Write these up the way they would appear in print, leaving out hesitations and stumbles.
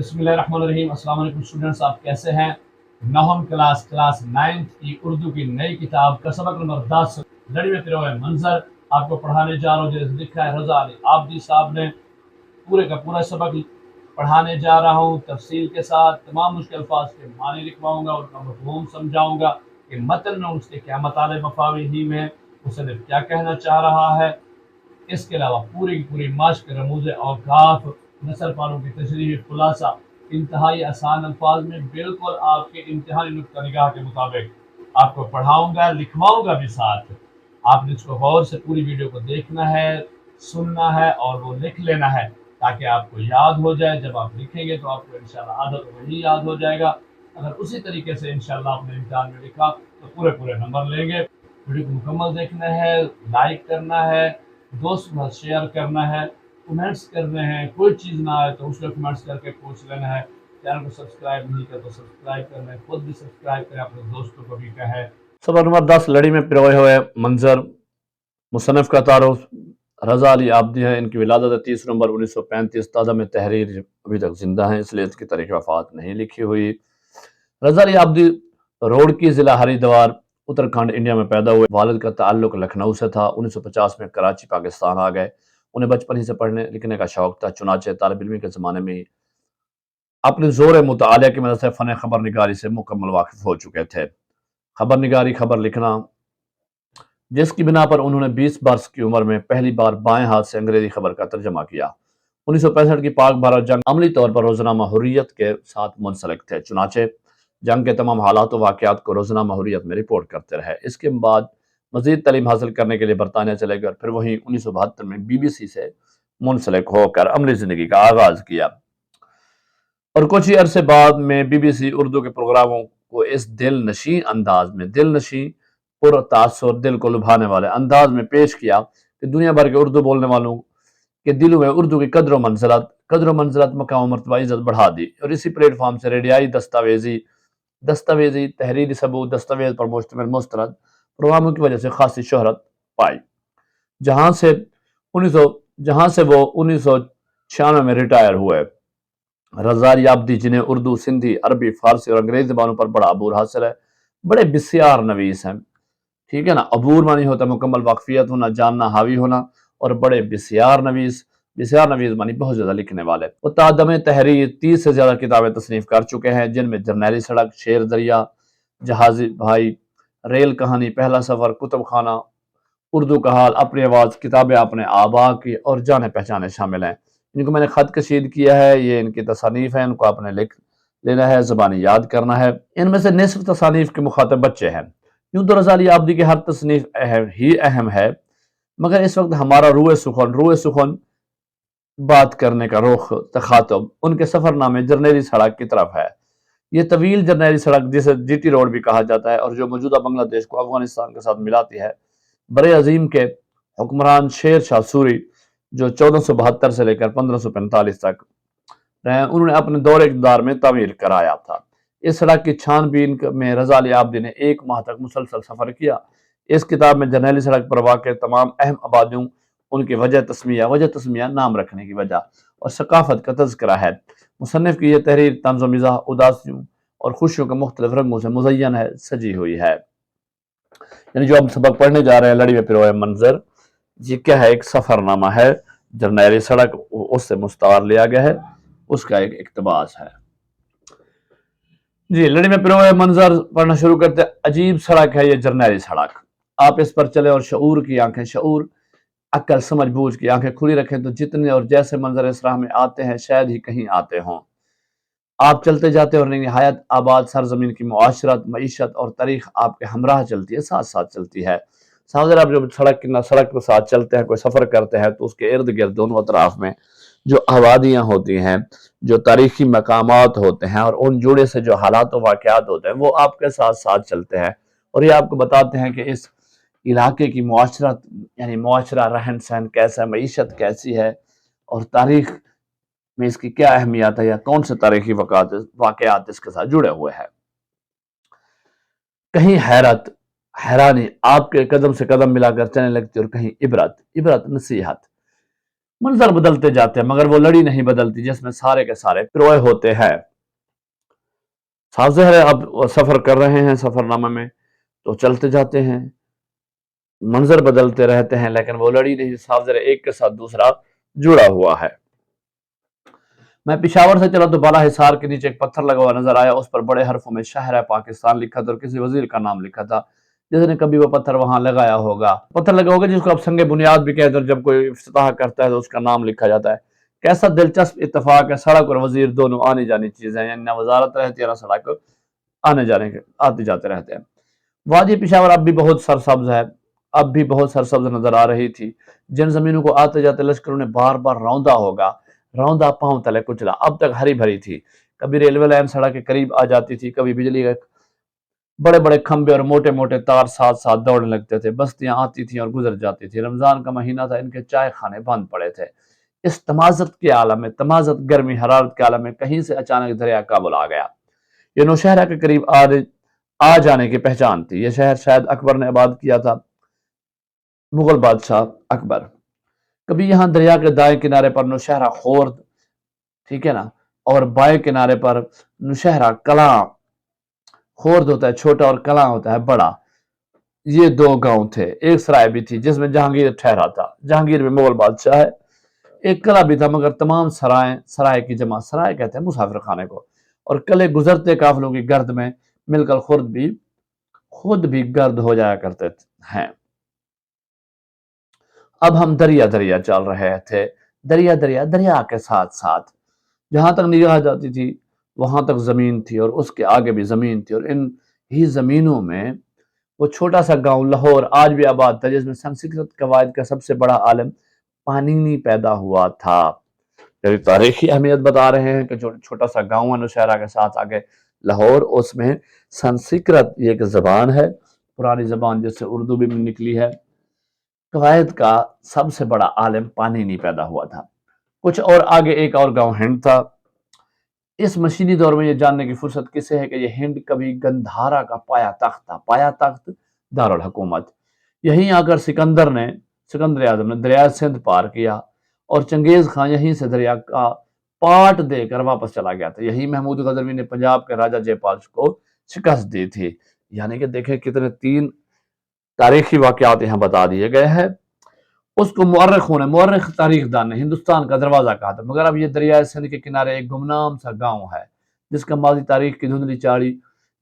बिस्मिल्लाहिर्रहमानिर्रहीम। अस्सलाम वालेकुम स्टूडेंट्स, आप कैसे हैं? नहम क्लास 9th की उर्दू की नई किताब का सबक नंबर 10 लड़ी में पिरोए मंजर आपको पढ़ाने जा रहा हूँ। जैसे लिखा है रजा अली आबदी साहब ने, पूरे का पूरा सबक पढ़ाने जा रहा हूँ तफसील के साथ। तमाम मुश्किल अल्फाज के मानी लिखवाऊंगा, उनका मफ़हूम समझाऊंगा कि मतन में उसके क्या मताले मफाहिम है, मुसन्निफ क्या कहना चाह रहा है। इसके अलावा पूरी की पूरी माश्क रमूज़ औकाफ नसर पालों की तशरीह खुलासा इंतहाई आसान अल्फाज में बिल्कुल आपके इम्तिहानी नुक्ता निगाह के मुताबिक आपको पढ़ाऊंगा, लिखवाऊंगा भी साथ। आपने इसको गौर से पूरी वीडियो को देखना है, सुनना है और वो लिख लेना है ताकि आपको याद हो जाए। जब आप लिखेंगे तो आपको इंशाल्लाह आदत वही याद हो जाएगा। अगर उसी तरीके से इंशाल्लाह आपने इम्तिहान में लिखा तो पूरे पूरे नंबर लेंगे। वीडियो को मुकम्मल देखना है, लाइक करना है, दोस्त के साथ शेयर करना है, कमेंट्स करने हैं। कोई चीज़ ना आए तो उसको कमेंट्स करके पूछ लेना है। चैनल को सब्सक्राइब नहीं कर तो सब्सक्राइब करना है, खुद भी सब्सक्राइब करें, अपने दोस्तों को भी कहें। सबक नंबर 10 लड़ी में पिरोए हुए मंजर। मुसन्निफ का तारुफ रजा अली आबदी है। इनकी विलादत 30 नवंबर 1935। ताज़ा में तहरीर अभी तक जिंदा है, इसलिए इसकी तारीख वफ़ात नहीं लिखी हुई। रजा अली आबदी रोड की ज़िला हरिद्वार उत्तराखंड इंडिया में पैदा हुए। वालिद का ताल्लुक लखनऊ से था। 1950 में कराची पाकिस्तान आ गए। उन्हें बचपन ही से पढ़ने लिखने का शौक था, चुनाचे तालिब इल्मी के ज़माने में ही अपने ज़ोर मुतालिया की मदद से फ़न खबर निगारी से मुकम्मल वाकिफ़ हो चुके थे। खबर निगारी, खबर लिखना, जिसकी बिना पर उन्होंने 20 वर्ष की उम्र में पहली बार बाएं हाथ से अंग्रेजी खबर का तर्जमा किया। 1965 की पाक भारत जंग अमली तौर पर रोजनामा हुर्रियत के साथ मुंसलिक थे, चुनाचे जंग के तमाम हालात और वाक़यात को रोजनामा हुर्रियत में रिपोर्ट करते रहे। इसके बाद मजीद तालीम हासिल करने के लिए बरतानिया चले गए और फिर वहीं 1972 में BBC से मुंसलिक होकर अमली ज़िंदगी का आगाज़ किया और कुछ ही अरसे बाद में BBC उर्दू के प्रोग्रामों को इस दिल नशी अंदाज में, दिल नशी पुरतासुर, दिल को लुभाने वाले अंदाज में पेश किया कि दुनिया भर के उर्दू बोलने वालों के दिलों में उर्दू की कदर मंजिलत मकाम मर्तबा इज्जत बढ़ा दी। और इसी प्लेटफॉर्म से रेडियाई दस्तावेजी तहरीरी सबूत दस्तावेज पर मुश्तमिल मुस्तरद प्रोग्रामों की वजह से खासी शोहरत पाई, जहां से वो 1996 में रिटायर हुए। रजा अली आबदी, जिन्हें उर्दू, सिंधी, अरबी, फारसी और अंग्रेजी जबानों पर बड़ा अबूर हासिल है, बड़े बिस्यार नवीस हैं। ठीक है ना, अबूर मानी होता है मुकम्मल वाकफियत होना, जानना, हावी होना, और बड़े बिस्यार नवीस मानी बहुत ज्यादा लिखने वाले। वो तादम तहरीर 30 से ज्यादा किताबें तसनीफ कर चुके हैं, जिनमें जरनैली सड़क, शेर दरिया, जहाजी भाई, रेल कहानी, पहला सफर, कुतुब खाना, उर्दू का हाल, अपनी आवाज़, किताबें अपने आबा की और जाने पहचाने शामिल हैं। इनको मैंने खत कशीद किया है, ये इनकी तसानीफ है, इनको आपने लिख लेना है, ज़बानी याद करना है। इनमें से निसफ तसानीफ के मुखातब बच्चे हैं। यूं तो रजा अली आबदी की हर तसनीफ अहम है, मगर इस वक्त हमारा रूए सुखन बात करने का रुख तखातब उनके सफरनामे जरनैली सड़क की तरफ है। ये तवील जरनैली सड़क, जिसे GT रोड भी कहा जाता है और जो मौजूदा बांग्लादेश को अफगानिस्तान के साथ मिलाती है, बड़े अजीम के हुक्मरान शेर शाह सूरी, जो 1472 से लेकर 1545 तक रहे, उन्होंने अपने दौरे इक़्तिदार में तामीर कराया था। इस सड़क की छानबीन में रजा अली आबदी ने 1 माह तक मुसलसल सफर किया। इस किताब में जरनैली सड़क पर वाक़ तमाम अहम आबादियों, उनकी वजह तस्मिया नाम रखने की वजह और सकाफत का तज़किरा है। मुसन्निफ की यह तहरीर तंज़ मिज़ाह, उदासियों और खुशियों के मुख्तलिफ रंगों से मुज़य्यन है, सजी हुई है। यानी जो हम सबक पढ़ने जा रहे हैं, लड़ी में पिरोए मंजर, ये क्या है? एक सफरनामा है। जरनैली सड़क उससे मुस्तार लिया गया है, उसका एक इक्तबास है। जी, लड़ी में पिरोए मंजर पढ़ना शुरू करते। अजीब सड़क है ये जरनैली सड़क। आप इस पर चले और शऊर अक्ल समझ बूझ की आंखें खुली रखें तो जितने और जैसे मंजर इस राह में आते हैं, शायद ही कहीं आते हों। आप चलते जाते और निहायत आबाद सरजमीन की मुआशरत, मईशत और तारीख आपके हमराह चलती है, साथ साथ चलती है। साहब, आप जब सड़क के साथ चलते हैं, कोई सफ़र करते हैं, तो उसके इर्द गिर्द दोनों अतराफ में जो आबादियाँ होती हैं, जो तारीखी मकामात होते हैं और उन जुड़े से जो हालात और वाक़यात होते हैं, वो आपके साथ साथ चलते हैं और ये आपको बताते हैं कि इस इलाके की मुआशरत, यानी मुआशरा, रहन सहन कैसा है, मईशत कैसी है और तारीख में इसकी क्या अहमियत है, या कौन से तारीखी वाक़यात इसके साथ जुड़े हुए हैं। कहीं हैरानी आपके कदम से कदम मिलाकर चलने लगती और कहीं इबरत नसीहत। منظر بدلتے جاتے ہیں مگر وہ لڑی نہیں بدلتی جس میں سارے کے سارے پروئے ہوتے ہیں۔ صاف ظاہر ہے اب سفر کر رہے ہیں، سفر نامے میں تو چلتے جاتے ہیں، منظر بدلتے رہتے ہیں لیکن وہ لڑی نہیں، صاف ظاہر ایک کے ساتھ دوسرا جڑا ہوا ہے۔ میں پشاور سے چلا تو بالا حصار کے نیچے ایک پتھر لگا ہوا نظر آیا، اس پر بڑے حرفوں میں شہر ہے پاکستان لکھا تھا اور کسی وزیر کا نام لکھا تھا جس نے کبھی وہ پتھر وہاں لگایا ہوگا، پتھر لگا ہوگا جس کو اب سنگ بنیاد بھی کہتے ہیں، اور جب کوئی افتتاح کرتا ہے تو اس کا نام لکھا جاتا ہے۔ کیسا دلچسپ اتفاق ہے، سڑک اور وزیر دونوں آنی جانی چیزیں ہیں، یعنی نہ وزارت رہتی ہے نہ سڑک، آنے جانے کے آتے جاتے رہتے ہیں۔ وادی پشاور اب بھی بہت سرسبز ہے، اب بھی بہت سرسبز نظر آ رہی تھی، جن زمینوں کو آتے جاتے لشکروں نے بار بار روندا ہوگا، روندا پاؤں تلے کچلا، اب تک ہری بھری تھی۔ کبھی ریلوے لائن سڑک کے قریب آ جاتی تھی، کبھی بجلی کے بڑے بڑے کھمبے اور موٹے موٹے تار ساتھ ساتھ دوڑنے لگتے تھے، بستیاں آتی تھیں اور گزر جاتی تھی۔ رمضان کا مہینہ تھا، ان کے چائے خانے بند پڑے تھے۔ اس تمازت کے عالم میں، تمازت گرمی حرارت کے عالم میں کہیں سے اچانک دریا کابل آ گیا۔ یہ نوشہرہ کے قریب آ جانے کی پہچان تھی۔ یہ شہر شاید اکبر نے آباد کیا تھا، مغل بادشاہ اکبر۔ کبھی یہاں دریا کے دائیں کنارے پر نوشہرہ خورد، ٹھیک ہے نا، اور بائیں کنارے پر نوشہرہ کلاں، خورد ہوتا ہے چھوٹا اور کلاں ہوتا ہے بڑا، یہ دو گاؤں تھے۔ ایک سرائے بھی تھی جس میں جہانگیر ٹھہرا تھا، جہانگیر بھی مغل بادشاہ ہے۔ ایک قلعہ بھی تھا مگر تمام سرائے کی جمع، سرائے کہتے ہیں مسافر خانے کو، اور قلعے گزرتے قافلوں کی گرد میں مل کر خود بھی گرد ہو جایا کرتے ہیں۔ اب ہم دریا دریا چل رہے تھے، دریا دریا دریا کے ساتھ ساتھ، جہاں تک نگاہ جاتی تھی وہاں تک زمین تھی اور اس کے آگے بھی زمین تھی، اور ان ہی زمینوں میں وہ چھوٹا سا گاؤں لاہور آج بھی آباد تھا، جس میں سنسکرت قواعد کا سب سے بڑا عالم پانینی پیدا ہوا تھا۔ یعنی تاریخی اہمیت بتا رہے ہیں کہ جو چھوٹا سا گاؤں ہے نوشہرہ کے ساتھ آگے لاہور، اس میں سنسکرت یہ ایک زبان ہے، پرانی زبان جس سے اردو بھی نکلی ہے، قواعد کا سب سے بڑا عالم پانینی پیدا ہوا تھا۔ کچھ اور آگے ایک اور گاؤں ہند تھا۔ اس مشینی دور میں یہ جاننے کی فرصت کسے ہے کہ یہ ہند کبھی گندھارا کا پایا تخت تھا، پایا تخت دارالحکومت۔ یہیں آ کر سکندر اعظم نے دریائے سندھ پار کیا اور چنگیز خان یہیں سے دریا کا پاٹ دے کر واپس چلا گیا تھا۔ یہی محمود غزنوی نے پنجاب کے راجہ جے پال کو شکست دی تھی۔ یعنی کہ دیکھیں کتنے تین تاریخی واقعات یہاں بتا دیے گئے ہیں۔ اس کو مورخ تاریخ دان نے ہندوستان کا دروازہ کہا تھا، مگر اب یہ دریائے سندھ کے کنارے ایک گمنام سا گاؤں ہے جس کا ماضی تاریخ کی دھندلی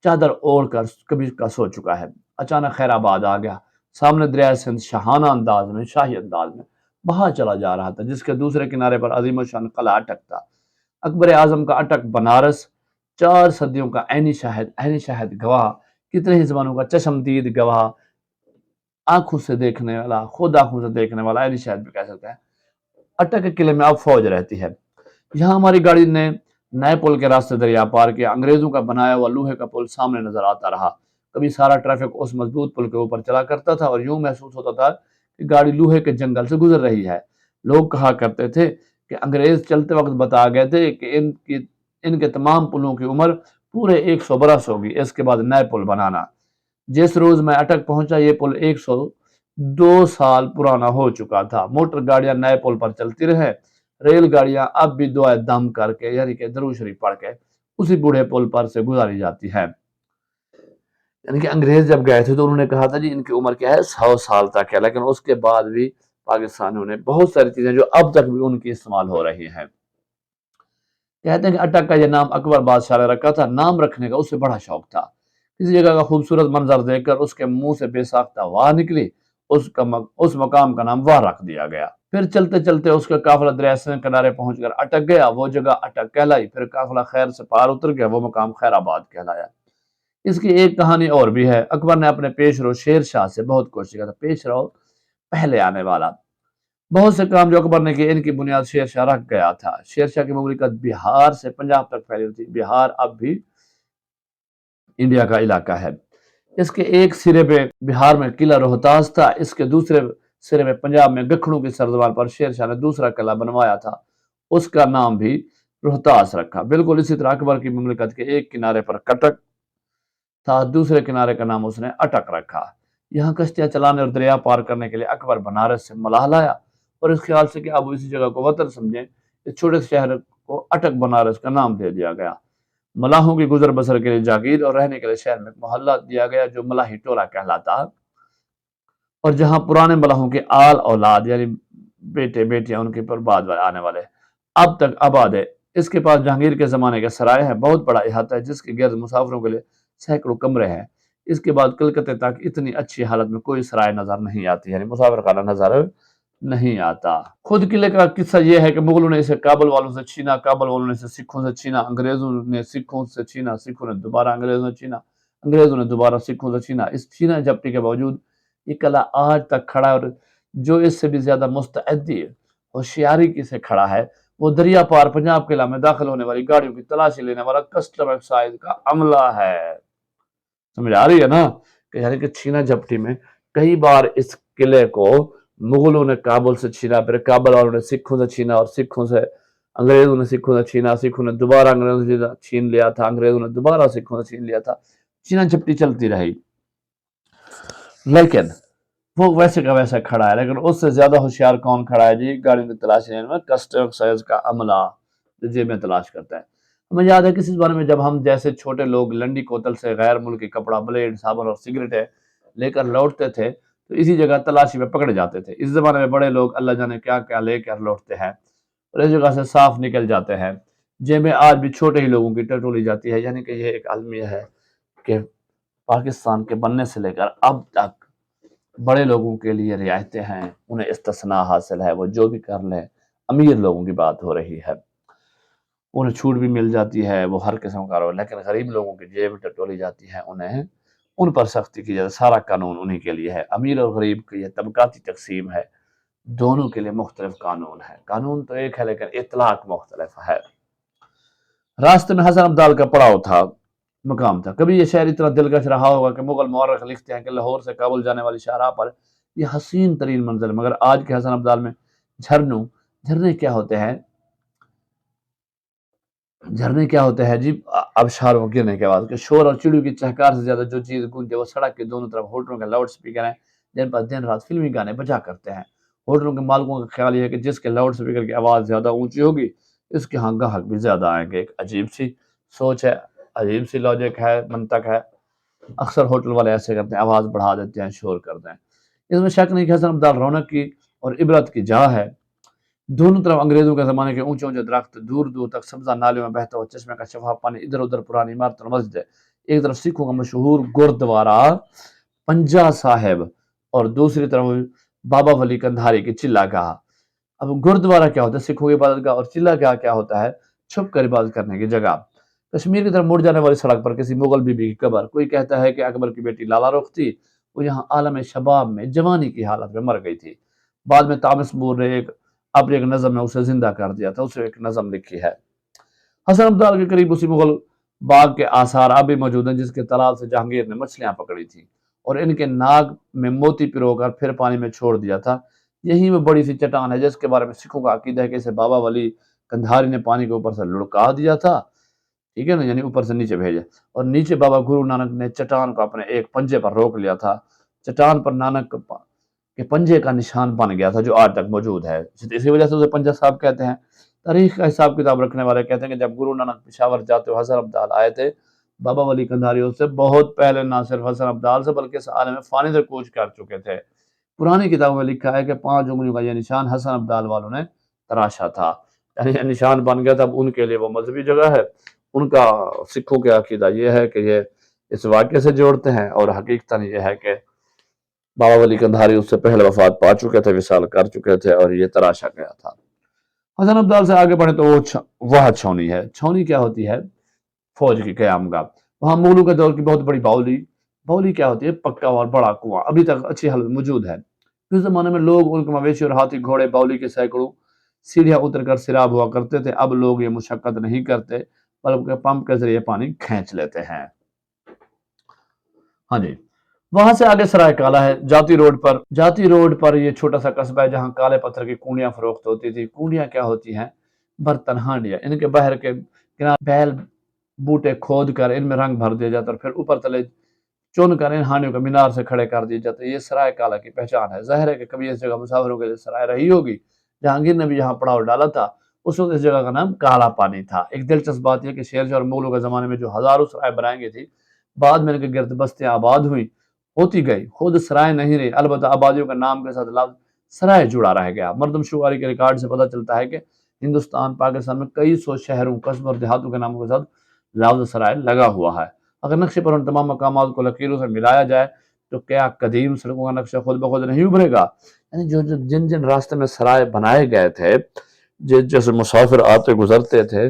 چادر اوڑھ کر کبھی کا سو چکا ہے۔ اچانک خیر آباد آ گیا، سامنے دریائے سندھ شاہانہ انداز میں، شاہی انداز میں بہا چلا جا رہا تھا، جس کے دوسرے کنارے پر عظیم الشان قلعہ اٹک تھا، اکبر اعظم کا اٹک بنارس، 4 صدیوں کا عینی شاہد گواہ، کتنے ہی زمانوں کا چشمدید گواہ، آنکھوں سے دیکھنے والا، خود آنکھوں سے دیکھنے والا، عینی شاہد بھی کہہ سکتے ہیں۔ اٹک کے قلعے میں اب فوج رہتی ہے۔ یہاں ہماری گاڑی نے نئے پل کے راستے دریا پار کیا، انگریزوں کا بنایا ہوا لوہے کا پل سامنے نظر آتا رہا۔ کبھی سارا ٹریفک اس مضبوط پل کے اوپر چلا کرتا تھا اور یوں محسوس ہوتا تھا کہ گاڑی لوہے کے جنگل سے گزر رہی ہے۔ لوگ کہا کرتے تھے کہ انگریز چلتے وقت بتا گئے تھے کہ ان کے تمام پلوں کی عمر پورے 100 برس ہوگی، اس کے بعد نئے پل بنانا۔ جس روز میں اٹک پہنچا یہ پل 102 سال پرانا ہو چکا تھا۔ موٹر گاڑیاں نئے پل پر چلتی رہے، ریل گاڑیاں اب بھی دعائے دم کر کے، یعنی کہ درود شریف پڑھ کے اسی بوڑھے پل پر سے گزاری جاتی ہے۔ یعنی کہ انگریز جب گئے تھے تو انہوں نے کہا تھا جی ان کی عمر کیا ہے، 100 سال تک ہے، لیکن اس کے بعد بھی پاکستانیوں نے بہت ساری چیزیں جو اب تک بھی ان کی استعمال ہو رہی ہیں۔ کہتے ہیں کہ اٹک کا یہ نام اکبر بادشاہ نے رکھا تھا، نام رکھنے کا اسے بڑا شوق تھا۔ کسی جگہ کا خوبصورت منظر دیکھ کر اس کے منہ سے بے ساختہ واہ نکلی، اس مقام کا نام واہ رکھ دیا گیا۔ پھر چلتے چلتے اس کا قافلہ دریائے سندھ کنارے پہنچ کر اٹک گیا، وہ جگہ اٹک کہلائی۔ پھر قافلہ خیر سے پار اتر گیا، وہ مقام خیر آباد کہلایا۔ اس کی ایک کہانی اور بھی ہے۔ اکبر نے اپنے پیش رو شیر شاہ سے بہت کوشش کیا تھا، پیش رو پہلے آنے والا، بہت سے کام جو اکبر نے کیے ان کی بنیاد شیر شاہ رکھ گیا تھا۔ شیر شاہ کی مملکت بہار سے پنجاب تک پھیلی ہوئی تھی۔ بہار اب بھی انڈیا کا علاقہ ہے۔ اس کے ایک سرے پہ بہار میں قلعہ روہتاس تھا، اس کے دوسرے سرے میں پنجاب میں گکھڑوں کی سرزمین پر شیر شاہ نے دوسرا قلعہ بنوایا تھا، اس کا نام بھی روہتاس رکھا۔ بالکل اسی طرح اکبر کی مملکت کے ایک کنارے پر کٹک تھا، دوسرے کنارے کا نام اس نے اٹک رکھا۔ یہاں کشتیاں چلانے اور دریا پار کرنے کے لیے اکبر بنارس سے ملاح لایا اور اس خیال سے کہ اب اسی جگہ کو وطن سمجھیں، اس چھوٹے سے شہر کو اٹک بنارس کا نام دے دیا گیا۔ ملاحوں کی گزر بسر کے لیے جاگیر اور رہنے کے لیے شہر میں ایک محلہ دیا گیا جو ملاحی ٹولہ کہلاتا، اور جہاں پرانے ملاحوں کے آل اولاد یعنی بیٹے بیٹیاں ان کے پر بعد آنے والے اب تک آباد ہے۔ اس کے پاس جہانگیر کے زمانے کے سرائے ہیں، بہت بڑا احاطہ ہے جس کے گرد مسافروں کے لیے سینکڑوں کمرے ہیں۔ اس کے بعد کلکتے تک اتنی اچھی حالت میں کوئی سرائے نظر نہیں آتی، یعنی مسافر خانہ نظر نہیں آتا۔ خود قلعے کا قصہ یہ ہے کہ مغلوں نے اسے کابل والوں سے چھینا، کابل والوں نے اسے سکھوں سے چھینا، انگریزوں نے سکھوں سے چھینا، سکھوں نے دوبارہ انگریزوں سے چھینا، انگریزوں نے دوبارہ سکھوں سے چھینا۔ اس چھینا جھپٹی کے باوجود یہ قلعہ آج تک کھڑا ہے، اور جو اس سے بھی زیادہ مستعدی ہوشیاری کی سے کھڑا ہے وہ دریا پار پنجاب قلعہ میں داخل ہونے والی گاڑیوں کی تلاشی لینے والا کسٹم ایکسائز کا عملہ ہے۔ سمجھ آ رہی ہے نا کہ یعنی کہ چھینا جھپٹی میں کئی بار اس قلعے کو مغلوں نے کابل سے چھینا، پھر کابل والوں نے سکھوں سے چھینا، اور سکھوں سے انگریزوں نے سکھوں سے چھینا، سکھوں نے دوبارہ انگریزوں سے چھین لیا تھا، انگریزوں نے دوبارہ سکھوں سے چھین لیا تھا۔ چھینا جھپٹی چلتی رہی، لیکن وہ ویسے کا ویسا کھڑا ہے۔ لیکن اس سے زیادہ ہوشیار کون کھڑا ہے جی گاڑیوں کی تلاش لینے میں؟ کسٹم ایکسائز کا عملہ جو جیب میں تلاش کرتا ہے۔ ہمیں یاد ہے کسی بارے میں جب ہم جیسے چھوٹے لوگ لنڈی کوتل سے غیر ملکی کپڑا، بلیڈ، صابن اور سگریٹیں لے کر لوٹتے تھے تو اسی جگہ تلاشی میں پکڑے جاتے تھے۔ اس زمانے میں بڑے لوگ اللہ جانے کیا کیا لے کر لوٹتے ہیں اور اس جگہ سے صاف نکل جاتے ہیں۔ جیبیں آج بھی چھوٹے ہی لوگوں کی ٹٹولی جاتی ہے، یعنی کہ یہ ایک المیہ ہے کہ پاکستان کے بننے سے لے کر اب تک بڑے لوگوں کے لیے رعایتیں ہیں، انہیں استثناء حاصل ہے، وہ جو بھی کر لیں۔ امیر لوگوں کی بات ہو رہی ہے، انہیں چھوٹ بھی مل جاتی ہے، وہ ہر قسم کا رہو، لیکن غریب لوگوں کی جیب ٹٹولی جاتی ہے، انہیں ان پر سختی کی جاتی ہے۔ سارا قانون انہی کے لیے ہے۔ امیر اور غریب کی یہ طبقاتی تقسیم ہے، دونوں کے لیے مختلف قانون ہے۔ قانون تو ایک ہے لیکن اطلاق مختلف ہے۔ راستے میں حسن ابدال کا پڑاؤ تھا، مقام تھا۔ کبھی یہ شہر اتنا دلکش رہا ہوگا کہ مغل مورخ لکھتے ہیں کہ لاہور سے کابل جانے والی شاہراہ پر یہ حسین ترین منظر، مگر آج کے حسن ابدال میں جھرنے کیا ہوتے ہیں؟ جھرنے کیا ہوتے ہیں جی؟ ابشاروں گرنے کے بعد کہ شور اور چڑیوں کی چہکار سے زیادہ جو چیز گونجے وہ سڑک کے دونوں طرف ہوٹلوں کے لاؤڈ سپیکر ہیں، جن پر دن رات فلمی گانے بجا کرتے ہیں۔ ہوٹلوں کے مالکوں کا خیال یہ ہے کہ جس کے لاؤڈ سپیکر کی آواز زیادہ اونچی ہوگی اس کے ہاں گاہک بھی زیادہ آئیں گے۔ ایک عجیب سی سوچ ہے، عجیب سی لاجک ہے، منطق ہے۔ اکثر ہوٹل والے ایسے کرتے ہیں، آواز بڑھا دیتے ہیں، شور کرتے ہیں۔ اس میں شک نہیں کہ حسن ابدال رونق کی اور عبرت کی جا ہے۔ دونوں طرف انگریزوں کے زمانے کے اونچے اونچے درخت، دور دور تک سبزہ نالیوں میں بہتا ہوا چشمے کا شفاف پانی، ادھر ادھر پرانی عمارت اور مسجد ہے۔ ایک طرف سکھوں کا مشہور گردوارہ پنجا صاحب اور دوسری طرف بابا ولی کندھاری کی چلہ گاہ۔ اب گردوارہ کیا ہوتا ہے؟ سکھوں کی عبادت گاہ، اور چلہ گاہ کیا ہوتا ہے؟ چھپ کر عبادت کرنے کی جگہ۔ کشمیر کی طرف مڑ جانے والی سڑک پر کسی مغل بی بی کی قبر، کوئی کہتا ہے کہ اکبر کی بیٹی لالا رخ تھی، وہ یہاں عالم شباب میں جوانی کی حالت میں مر گئی تھی، بعد میں تامس مور نے اپنی ایک نظم میں اسے زندہ کر دیا تھا، اسے ایک نظم لکھی ہے۔ حسن ابدال کے قریب اسی مغل باغ کے آثار اب بھی موجود ہیں جس کے تالاب سے جہانگیر نے مچھلیاں پکڑی تھی اور ان کے ناگ میں موتی پرو کر پھر پانی میں چھوڑ دیا تھا۔ یہی وہ بڑی سی چٹان ہے جس کے بارے میں سکھوں کا عقیدہ ہے کہ اسے بابا ولی کندھاری نے پانی کے اوپر سے لڑکا دیا تھا، ٹھیک ہے نا، یعنی اوپر سے نیچے بھیجا، اور نیچے بابا گرو نانک نے چٹان کو اپنے ایک پنجے پر روک لیا تھا۔ چٹان پر نانک کے پنجے کا نشان بن گیا تھا جو آج تک موجود ہے، اسی وجہ سے اسے پنجہ صاحب کہتے ہیں۔ تاریخ کا حساب کتاب رکھنے والے کہتے ہیں کہ جب گرو نانک پشاور جاتے ہوئے حسن ابدال آئے تھے، بابا ولی کندھاری اس سے بہت پہلے نہ صرف حسن ابدال سے بلکہ اس عالم فانی سے کوچ کر چکے تھے۔ پرانی کتابوں میں لکھا ہے کہ 5 انگلیوں کا یہ نشان حسن ابدال والوں نے تراشا تھا، یعنی یہ نشان بن گیا تھا۔ اب ان کے لیے وہ مذہبی جگہ ہے، ان کا سکھوں کے عقیدہ یہ ہے کہ یہ اس واقعے سے جوڑتے ہیں، اور حقیقتاً یہ ہے کہ بابا ولی کندھاری اس سے پہلے وفات پا چکے تھے، وصال کر چکے تھے، اور یہ تراشا گیا تھا۔ حسن ابدال سے آگے بڑھے تو وہ چھونی ہے۔ چھونی کیا ہوتی ہے؟ فوج کی قیام گاہ۔ وہاں مغلوں کے دور کی بہت بڑی باولی کیا ہوتی ہے؟ پکا اور بڑا کنواں، ابھی تک اچھی حالت موجود ہے۔ اس زمانے میں لوگ ان کے مویشی اور ہاتھی گھوڑے باولی کے سینکڑوں سیڑھیاں اتر کر سیراب ہوا کرتے تھے۔ اب لوگ یہ مشقت نہیں کرتے بلکہ پمپ کے ذریعے پانی کھینچ لیتے ہیں۔ ہاں جی، وہاں سے آگے سرائے کالا ہے، جاتی روڈ پر یہ چھوٹا سا قصبہ ہے جہاں کالے پتھر کی کنڈیاں فروخت ہوتی تھی۔ کنڈیاں کیا ہوتی ہیں؟ برتن، ہانڈیاں۔ ان کے باہر کے کنارے بیل بوٹے کھود کر ان میں رنگ بھر دیا جاتا اور پھر اوپر تلے चुन कर इन हानियों को मीनार से खड़े कर दिए जाते। ये सराय काला की पहचान है। ज़ाहिर है कि कभी इस जगह मुसाफिरों के लिए सराय रही होगी। जहांगीर ने भी यहाँ पड़ाव डाला था। उस वक्त इस जगह का नाम काला पानी था। एक दिलचस्प बात यह कि शेरशाह और मुगलों के ज़माने में जो हज़ारों सराय बनाई गई थी, बाद में इनके गिर्द बस्तियाँ आबाद हुई, होती गई, खुद सराय नहीं रही। अलबत्ता आबादियों का नाम के साथ लफ्ज़ सराय जुड़ा रह गया। मरदमशुमारी के रिकॉर्ड से पता चलता है कि हिंदुस्तान, पाकिस्तान में कई सौ शहरों, कस्बों और देहातों के नामों के साथ लफ्ज़ सराय लगा हुआ है। अगर नक्शे पर उन तमाम मकामात को लकीरों से मिलाया जाए तो क्या कदीम सड़कों का नक्शा खुद ब खुद नहीं उभरेगा? यानी जो जो जिन जिन रास्ते में सराय बनाए गए थे, जैसे मुसाफिर आते गुजरते थे,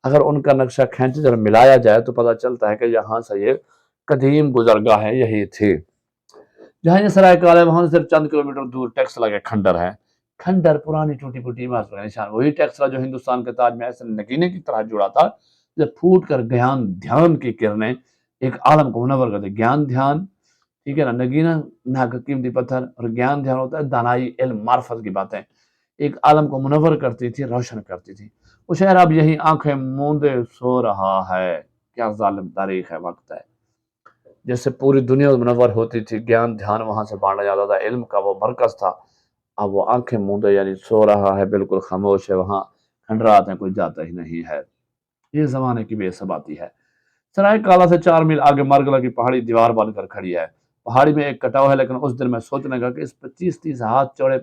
अगर उनका नक्शा खींच कर मिलाया जाए तो पता चलता है कि यहाँ से ये कदीम गुजरगाहें यही थी। जहाँ ये सराय काला है वहां से सिर्फ चंद किलोमीटर दूर टेक्सला के खंडर है। खंडर पुरानी टूटी फूटी इमारत का निशान, वही टेक्सला जो हिंदुस्तान के ताज में ऐसे नगीने की तरह जुड़ा था, जब फूट कर ज्ञान ध्यान की किरणें एक आलम को मुनव्वर करते। ज्ञान ध्यान, ठीक है ना, नगीना ना कीमती पत्थर, और ज्ञान ध्यान होता है दानाई, इल्म, मार्फत की बातें, एक आलम को मुनव्वर करती थी, रोशन करती थी। वो शहर अब यही आंखें मूंदे सो रहा है। क्या जालिम तारीख है, वक्त है। जैसे पूरी दुनिया मुनव्वर होती थी, ज्ञान ध्यान वहां से बांटा जाता था, इल्म का वो मरकज था, अब वो आंखें मूंदे यानी सो रहा है, बिल्कुल खामोश है। वहां खंडरात है, कोई जाता ही नहीं है। ये जमाने की बेसबाती है। सराय काला से 4 मील आगे मारगला की पहाड़ी दीवार बनकर खड़ी है। पहाड़ी में एक कटाव है, लेकिन उस दिन मैं सोचने लगा कि इस 25-30 हाथ चौड़े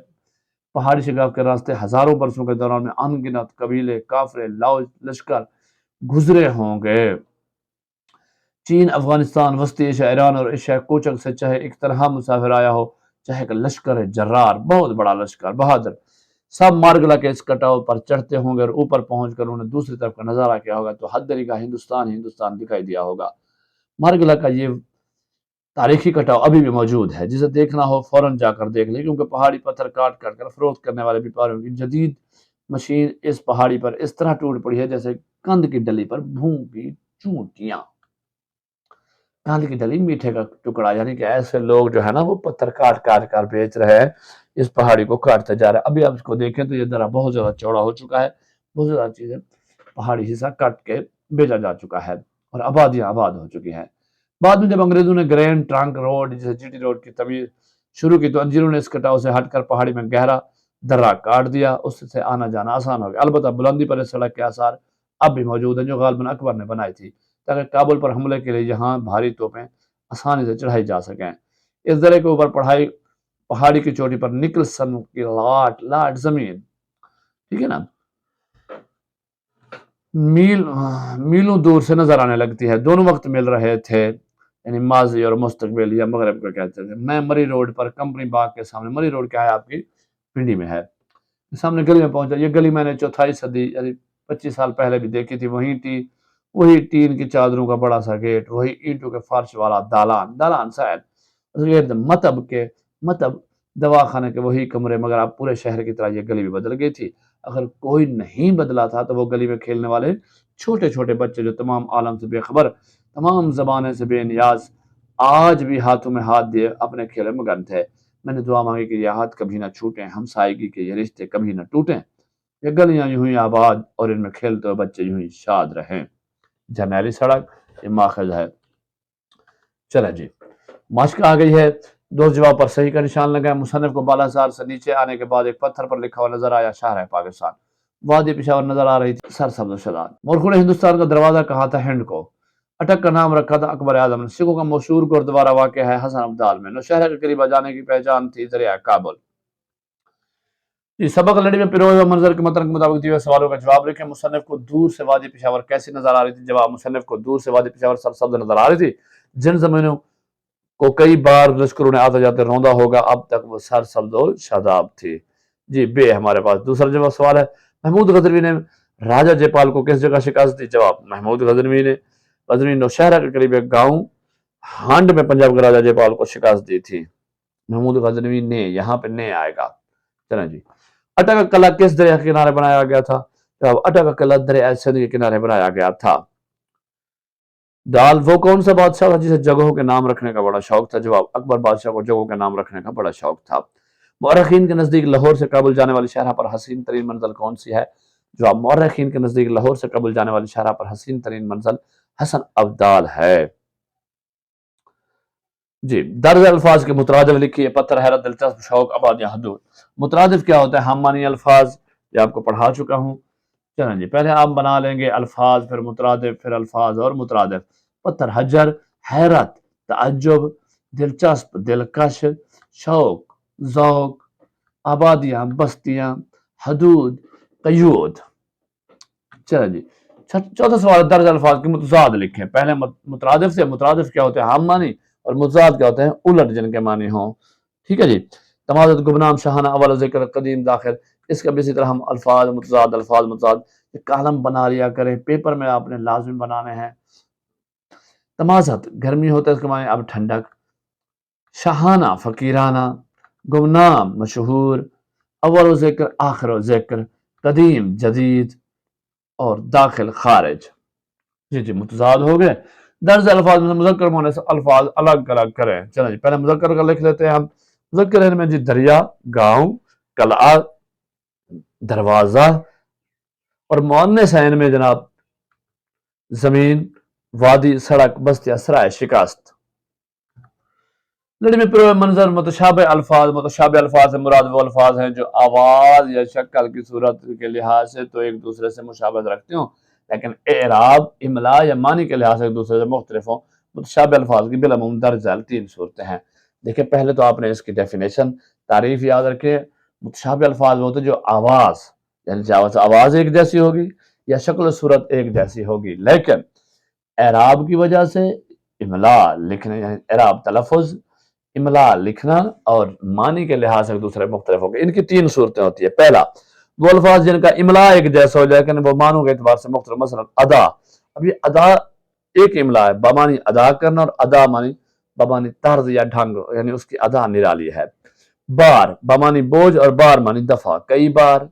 पहाड़ी शिगाफ के रास्ते हजारों बरसों के दौरान में अनगिनत कबीले, काफिले, लाओ, लश्कर गुजरे होंगे। चीन, अफगानिस्तान, वस्ती एशिया, ईरान और एशिया कोचक से चाहे एक तरह मुसाफिर आया हो, चाहे एक लश्कर जर्रार, बहुत बड़ा लश्कर, बहादुर, सब मार्गला के इस कटाव पर चढ़ते होंगे और ऊपर पहुंचकर उन्होंने दूसरी तरफ का नजारा किया होगा तो हद दरी का हिंदुस्तान हिंदुस्तान दिखाई दिया होगा। मार्गला का ये तारीखी कटाव अभी भी मौजूद है। जिसे देखना हो फौरन जाकर देख ले, क्योंकि पहाड़ी पत्थर काट काट कर फरोख्त करने वाले व्यापारियों की जदीद मशीन इस पहाड़ी पर इस तरह टूट पड़ी है जैसे कंद की डली पर भूं की चूंटियां। कांद की डली, मीठे का टुकड़ा, यानी कि ऐसे लोग जो है ना वो पत्थर काट काट कर बेच रहे हैं, इस पहाड़ी को काटते जा रहे हैं। अभी आप इसको देखें तो ये दरा बहुत ज्यादा चौड़ा हो चुका है, बहुत ज्यादा चीजें पहाड़ी हिस्सा काट के बेचा जा चुका है और आबादियां आबाद हो चुकी हैं। बाद में जब अंग्रेजों ने ग्रैंड ट्रंक रोड जैसे जीटी रोड की तमीर शुरू की तो अंजीरों ने इस कटाव से हटकर पहाड़ी में गहरा दर्रा काट दिया, उससे आना जाना आसान हो गया। अलबत्ता बुलंदी पर इस सड़क के आसार अब भी मौजूद हैं जो गालिबन अकबर ने बनाई थी ताकि काबुल पर हमले के लिए यहाँ भारी तोपें आसानी से चढ़ाई जा सकें। इस दर्रे के ऊपर पहाड़ी की चोटी पर निकलसन की लाट लाट जमीन, ठीक है ना, मीलों दूर से नजर आने लगती है। दोनों वक्त मिल रहे थे, यानी माजी और मुस्तकबिल या मगरब को कहते थे। मैं मरी रोड पर कंपनी बाग के सामने, मरी रोड क्या है आपकी पिंडी में है, सामने गली में पहुंचा। ये गली मैंने चौथाई सदी यानी 25 साल पहले भी देखी थी। वही टीन की चादरों का बड़ा सा गेट, वही ईंटों के फर्श वाला दालान, दालान शायद मतलब दवाखाने के वही कमरे, मगर अब पूरे शहर की तरह ये गली भी बदल गई थी। अगर कोई नहीं बदला था तो वो गली में खेलने वाले छोटे छोटे बच्चे जो तमाम आलम से बेखबर, तमाम जबाने से बेनियाज, आज भी हाथों में हाथ दिए अपने खेल में मगन थे। मैंने दुआ मांगी कि ये हाथ कभी ना छूटें, हमसायगी के ये रिश्ते कभी ना टूटें, ये गलियां यूं ही आबाद और इनमें खेलते हुए बच्चे यूं ही शाद रहें। जरनैली सड़क ये माखज है। चले जी, माश्क आ गई है। दो जवाब पर सही का निशान लगा। मुसन्निफ को बालासार से नीचे आने के बाद एक पत्थर पर लिखा हुआ नजर आया, शाह है पाकिस्तान। वादी पिशावर नजर आ रही थी, सरसब्ज शदान। मुल्क ने हिंदुस्तान का दरवाजा कहा था हिंद को। अटक का नाम रखा था अकबर आजम ने। सिखों का मशहूर गुरुद्वारा वाक़ है हसन अब्दाल में। नौशहरा के करीब आ जाने की पहचान थी दरिया काबुल। जी, सबक लड़ी में पिरोए हुए मंजर के मतन के मुताबिक दिए सवालों का जवाब लिखें। मुसन्निफ को दूर से वादी पिशावर कैसी नजर आ रही थी? जवाब, मुसन्निफ को दूर से वादी पिशावर सरसब्ज नजर आ रही थी। जिन जमीनों को कई बार लश्करों ने आते जाते रौंदा होगा, अब तक वो सरसब्ज और शादाब थी। जी बे हमारे पास दूसरा जवाब सवाल है, महमूद गजनवी ने राजा जयपाल को किस जगह शिकस्त दी? जवाब, महमूद गजनवी नौशहरा के करीब एक गांव हांड में पंजाब के राजा जयपाल को शिकस्त दी थी। महमूद गजनवी ने, यहाँ पे ने आएगा। चलें जी, अटक का किला किस दरिया के किनारे बनाया गया था? जवाब, अटक का किला दरिया सिंध के किनारे बनाया गया था। दाल, वो कौन सा बादशाह था जिसे जगहों के नाम रखने का बड़ा शौक था? जवाब, अकबर बादशाह को जगहों के नाम रखने का बड़ा शौक था। मौरखीन के नजदीक लाहौर से काबुल जाने वाली शाहराह पर हसीन तरीन मंजिल कौन सी है? जवाब, मौरखीन के नजदीक लाहौर से काबुल जाने वाली शाहराह पर हसीन तरीन मंजिल हसन अब्दाल है। जी, दर्ज अल्फाज के मुतरादिफ लिखिए। पत्थर, हैरत, दिलचस्प, शौक, आबाद या हदूद। मुतरादिफ क्या होता है? हम मानी अल्फाज, ये आपको पढ़ा चुका हूँ। चलें जी, पहले आप बना लेंगे अल्फाज, फिर मुतरादिफ, फिर अल्फाज और मुतरादिफ। पत्थर, हजर, हैरत, तअज्जुब, दिलचस्प, दिलकश, शौक, ज़ौक, आबादियाँ, बस्तियाँ, हदूद, कयूद। चलो जी, चौथा सवाल, दर्ज अल्फाज के मुतजाद लिखें। पहले मुतरादिफ से, मुतरादिफ क्या होते हैं? हम मानी, और मुतजाद क्या होते हैं? उलट, जिनके मानी हों। ठीक है जी। तमाज़ुद, गुमनाम, शाहाना, अव्वल ज़िक्र, कदीम, दाखिल। इसका भी इसी तरह हम अल्फाज मुतजाद, अल्फाज मुतजाद कॉलम बना लिया करें, पेपर में आपने लाजमी बनाने हैं। तमाज़त गर्मी होता है, इसके माने अब ठंडक। शाहाना फकीराना, गुमनाम मशहूर, अव्वल ज़िक्र आखिर ज़िक्र, कदीम जदीद, और दाखिल खारिज। जी जी, मुतजाद हो गए। दर्ज अल्फाज में मुज़क्कर होने से अल्फाज अलग अलग करें। चलो जी, पहले मुज़क्कर का लिख लेते हैं हम। मुज़क्कर में जी दरिया, गांव, कला, दरवाजा, और मुअन्नस है इनमें जनाब जमीन, वादी, सड़क, बस्तियां, सराय, शिकास्त। लड़ी में पिरोए मंजर, मुतशाबे अल्फाज से मुराद वो अल्फाज हैं जो आवाज या शक्ल की सूरत के लिहाज से तो एक दूसरे से मुशाबत रखते हो, लेकिन एराब, इमला या मानी के लिहाज से एक दूसरे से मुख्तलिफ हो। मुतशाबे अल्फाज की बिलअमूम दर्ज झैल 3 सूरतें हैं। देखिए, पहले तो आपने इसकी डेफिनेशन, तारीफ याद रखे। मुतशाबे अल्फाज वो होते जो आवाज, यानी आवाज एक जैसी होगी या शक्ल सूरत एक जैसी होगी, लेकिन एराब की वजह से, इमला लिखने, यानी एराब तलफ़ुज़, इमला लिखना, और मानी के लिहाज से एक दूसरे मुख्तलिफ होंगे। इनकी 3 सूरतें होती है। पहला, वो अल्फाज जिनका इमला एक जैसा हो जाए लेकिन वो मानों के एतबार से मुख्तलिफ, मसलन अदा। अब ये अदा एक इमला है, बमानी अदा करना, और अदा मानी बमानी तर्ज या ढंग, यानी उसकी अदा निराली है। बार बमानी बोझ, और बार मानी दफा, कई बार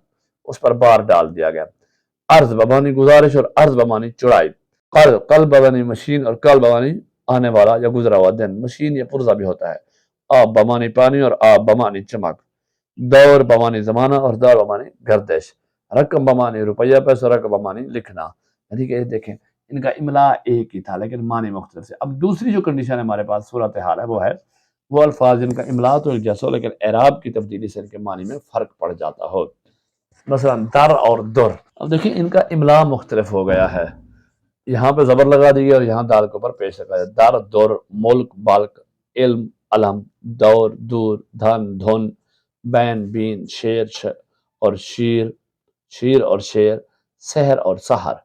उस पर बार डाल दिया गया। अर्ज बमानी गुजारिश, और अर्ज बमानी चौड़ाई। कल बमानी मशीन, और कल बमानी आने वाला या गुजरा हुआ दिन। मशीन या पुर्जा भी होता है। आब बमानी पानी, और आब बमानी चमक। दौर बमानी जमाना, और दौर बमानी गर्दिश। रकम बमानी रुपया पैसा, रकम बमानी लिखना। यानी कि देखें, इनका इमला एक ही था लेकिन मानी मुख्तलिफ से। अब दूसरी जो कंडीशन है हमारे पास, सूरत हाल है, वो है वो अल्फाज जिनका इमला तो एक जैसा हो लेकिन एराब की तब्दीली से इनके मानी में फर्क पड़ जाता हो। मसलन दर और दुर। अब देखिए, इनका इमला मुख्तलिफ हो गया है। यहाँ पे जबर लगा दी गई और यहाँ दाल के ऊपर पेश रखा है। दर, दुर, मुल्क, बल्क, इल्म, अलम, दौर, दूर, धन, धुन, बैन, बीन, और शीर, शीर और शेर, सहर और सहर,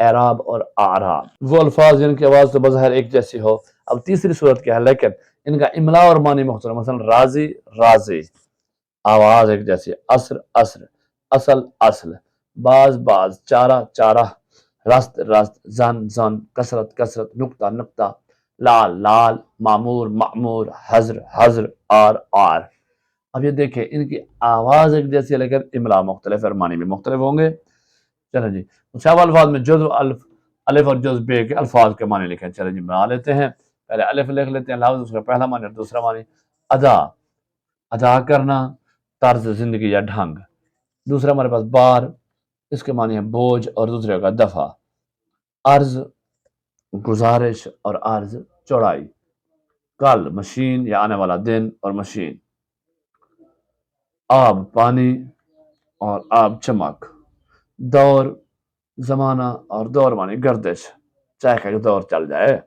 एराब और आराब। वो अल्फाज जिनकी आवाज तो बज़ाहिर एक जैसी हो। अब तीसरी सूरत क्या है, लेकिन इनका इमला और मानी मुख्तलिफ। मसलन राजी, राजी, आवाज एक जैसी। अस्र, अस्र, असल, असल, बाज, बाज, चारा, चारा, रस्त, रस्त, जन, जन, कसरत, कसरत, नुक्ता, नुक्ता, लाल, लाल, मामूर, मामूर, हजर, हजर, आर। अब ये देखें, इनकी आवाज एक जैसी है लेकिन इमला मुख्तलिफ और मानी भी मुख्तलिफ होंगे। चलो जी, मुशाबह अल्फाज में जुज़, अल्फ, अलिफ और जुज़ बे के अल्फाज के मानी लिखें। चलो जी, बना लेते हैं। पहले अलिफ लिख लेते हैं, लफ्ज़, उसका पहला मानी और दूसरा मानी। अदा, अदा करना, तर्ज जिंदगी या ढंग। दूसरा हमारे पास बार, इसके मानी है बोझ, और दूसरे का दफा। अर्ज, गुजारिश, और अर्ज चौड़ाई। कल, मशीन या आने वाला दिन, और मशीन। आब, पानी, और आब चमक। दौर, जमाना, और दौर मानी गर्दिश, चाहे का दौर चल जाए।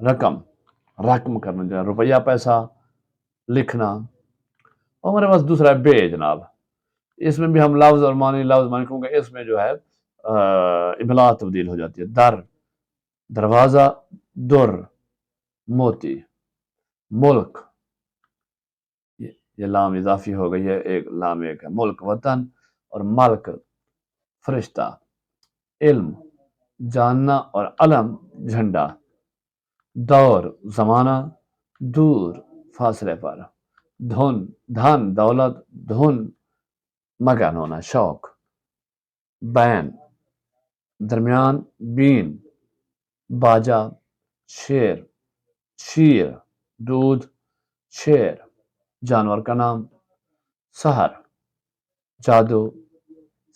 रकम, रकम करना, जो रुपया पैसा लिखना। और हमारे पास दूसरा है बे जनाब। इसमें भी हम लफ्ज मानी क्योंकि इसमें जो है इबला तब्दील हो जाती है। दर, दरवाजा, दुर, मोती, मुल्क, ये लाम इजाफी हो गई है, एक लाम एक है। मुल्क वतन, और मल्क फरिश्ता। इल्म, जानना, और अलम झंडा। दौर, जमाना, दूर, फासले पर। धुन, धन, दौलत, धुन, मगन होना, शौक। बैन, दरमियान, बीन, बाजा, शेर, शीर, दूध, शेर, जानवर का नाम। सहर, जादू,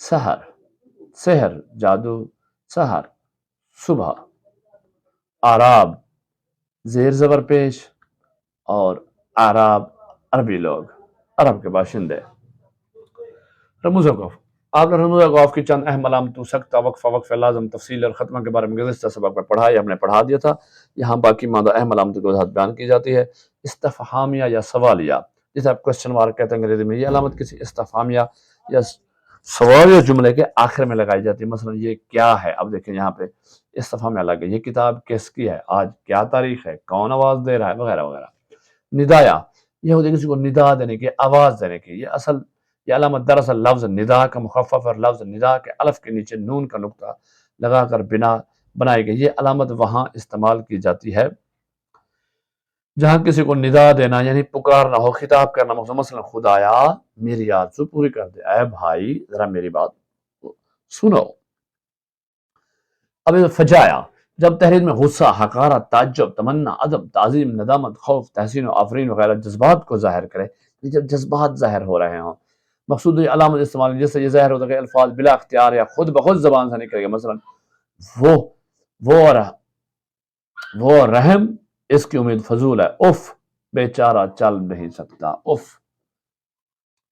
सहर, सेहर, जादू, सहर, सुबह। आराब, जेर जबर पेश, اور आराब عربی لوگ، عرب کے باشندے۔ رموز اوقاف، آپ نے رموز اوقاف کی چند اہم علامتوں، سکتہ، وقفہ، وقفہ لازم، تفصیل اور ختمہ کے بارے میں گزشتہ سبق میں پڑھا، یہ ہم نے پڑھا دیا تھا۔ یہاں باقی مادہ اہم علامتوں کی وضاحت بیان کی جاتی ہے۔ استفہامیہ یا سوالیہ، جسے آپ کوشچن مارک کہتے ہیں انگریزی میں، یہ علامت کسی استفہامیہ یا سوالیہ جملے کے آخر میں لگائی جاتی ہے۔ مثلا یہ کیا ہے، اب دیکھیں یہاں پہ استفہامیہ لگا، یہ کتاب کس کی ہے، آج کیا تاریخ ہے، کون آواز دے رہا ہے، وغیرہ وغیرہ۔ ندایا، یہ ہوتی ہے کسی کو ندا دینے کی، آواز دینے کی۔ یہ علامت دراصل لفظ ندا کا مخفف اور لفظ ندا کے الف کے نیچے نون کا نقطہ لگا کر بنائی گئی۔ یہ علامت وہاں استعمال کی جاتی ہے جہاں کسی کو ندا دینا یعنی پکارنا ہو، خطاب کرنا ہو۔ مثلا خدایا میری آرزو پوری کر دے، اے بھائی ذرا میری بات سنو۔ اب فجایا، جب تحریر میں غصہ، حقارت، تعجب، تمنا، ادب، تعظیم، ندامت، خوف، تحسین و آفرین وغیرہ جذبات کو ظاہر کرے، جب جذبات ظاہر ہو رہے ہوں، مقصود یہ علامت استعمال جس سے یہ ظاہر ہوتا ہے کہ الفاظ بلا اختیار یا خود بخود زبان سے نکلے گا۔ مثلا وہ رحم اس کی امید فضول ہے، اف بیچارہ چل نہیں سکتا، اف،